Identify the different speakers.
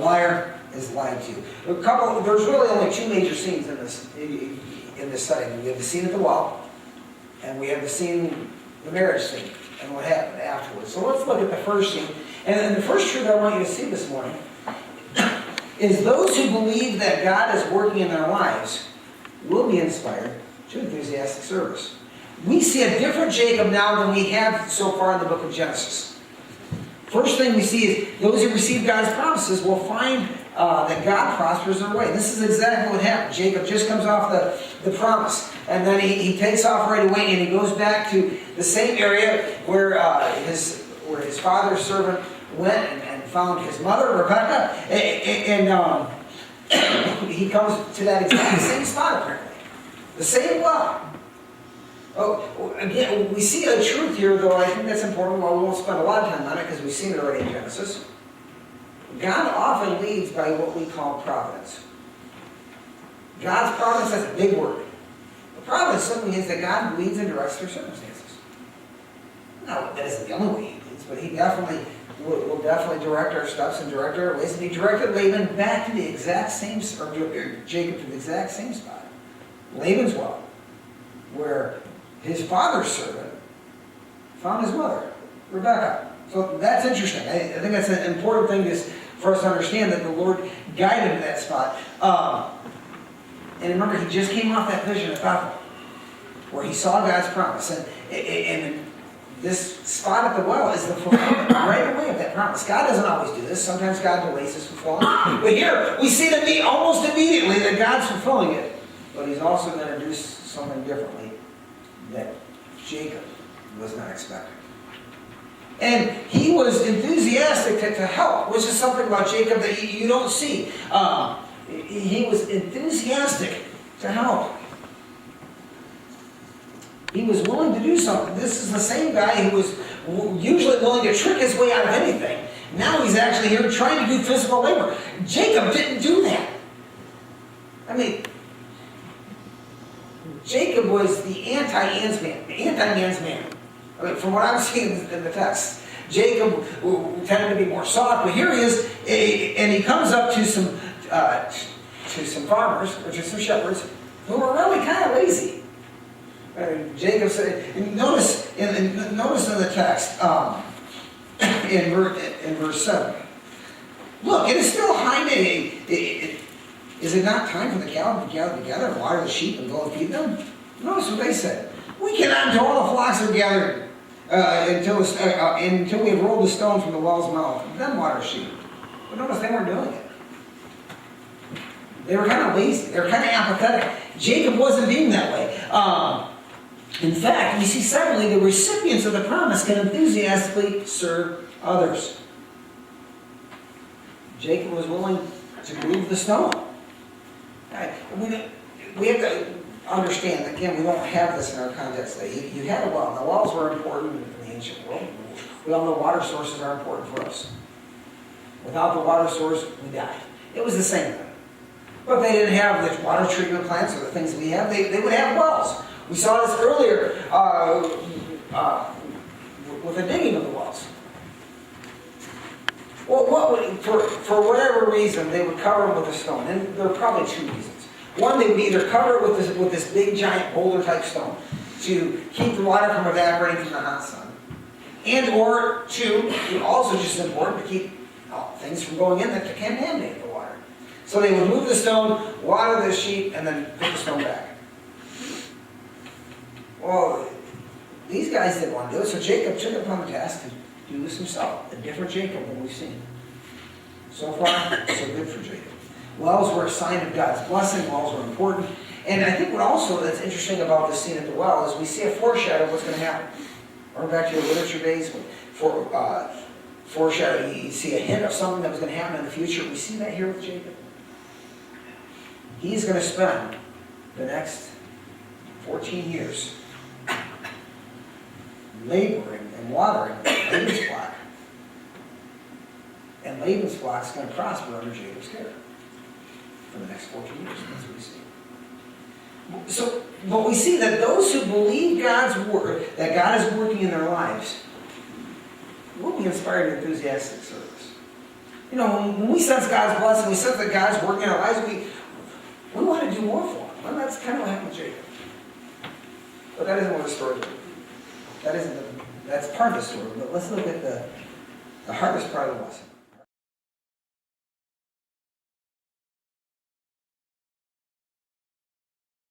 Speaker 1: liar is lied to. There's really only two major scenes in this setting. We have the scene at the well, and we have the scene, the marriage scene, and what happened afterwards. So let's look at the first scene. And the first truth I want you to see this morning is those who believe that God is working in their lives will be inspired to enthusiastic service. We see a different Jacob now than we have so far in the book of Genesis. First thing we see is those who receive God's promises will find that God prospers their way. This is exactly what happened. Jacob just comes off the promise, and then he takes off right away, and he goes back to the same area where his father's servant went and found his mother, Rebecca, and he comes to that exact same spot apparently. The same well. Oh, again, we see a truth here, though I think that's important. Well, we won't spend a lot of time on it because we've seen it already in Genesis. God often leads by what we call providence. God's providence, that's a big word. But providence simply means that God leads and directs through circumstances. Now, that isn't the only way he leads, but he definitely will definitely direct our steps and direct our ways. And he directed Laban back to the exact same, or Jacob to the exact same spot. Laban's well, where his father's servant found his mother, Rebecca. So that's interesting. I think that's an important thing for us to understand, that the Lord guided him to that spot. And remember, he just came off that vision at Bethel, where he saw God's promise. And this spot at the well is the fulfillment right away of that promise. God doesn't always do this. Sometimes God delays his fulfillment. But here, we see that almost immediately that God's fulfilling it. But he's also going to do something differently that Jacob was not expecting. And he was enthusiastic to help, which is something about Jacob that you don't see. He was enthusiastic to help. He was willing to do something. This is the same guy who was usually willing to trick his way out of anything. Now he's actually here trying to do physical labor. Jacob didn't do that. I mean, Jacob was the anti-man's man. I mean, from what I'm seeing in the text, Jacob tended to be more soft, but here he is, and he comes up to some farmers, or to some shepherds, who were really kind of lazy. Jacob said, notice in the text, in verse 7, look, it is still high day. Is it not time for the cattle to gather together and water the sheep and go and feed them? Notice what they said. We cannot until all the flocks are gathered until we have rolled the stone from the well's mouth, and then water sheep. But notice they weren't doing it. They were kind of lazy. They were kind of apathetic. Jacob wasn't being that way. In fact, we see secondly, the recipients of the promise can enthusiastically serve others. Jacob was willing to move the stone. We have to understand, again, we don't have this in our context today. You had a well. The wells were important in the ancient world. We all know water sources are important for us. Without the water source, we died. It was the same thing. But they didn't have the water treatment plants or the things we have. They would have wells. We saw this earlier with the digging of the wells. Well, for whatever reason, they would cover them with a stone. And there are probably two reasons. One, they would either cover it with this big, giant boulder-type stone to keep the water from evaporating from the hot sun. And or two, also just as important, to keep things from going in that can contaminate the water. So they would move the stone, water the sheep, and then put the stone back. Well, these guys didn't want to do it, so Jacob took it upon the task to do this himself. A different Jacob than we've seen. So far, so good for Jacob. Wells were a sign of God's blessing. Wells were important. And I think what also that's interesting about this scene at the well is we see a foreshadow of what's going to happen. Remember back to your literature days, foreshadow, you see a hint of something that was going to happen in the future. We see that here with Jacob. He's going to spend the next 14 years laboring and watering Laban's flock. And Laban's flock is going to prosper under Jacob's care for the next 14 years. That's what we see. So, but we see that those who believe God's word, that God is working in their lives, will be inspired to enthusiastic service. You know, when we sense God's blessing, we sense that God's working in our lives, we want to do more for Him. Well, that's kind of what happened with Jacob. But that isn't what the story is. That's part of the story. But let's look at the hardest part of the lesson.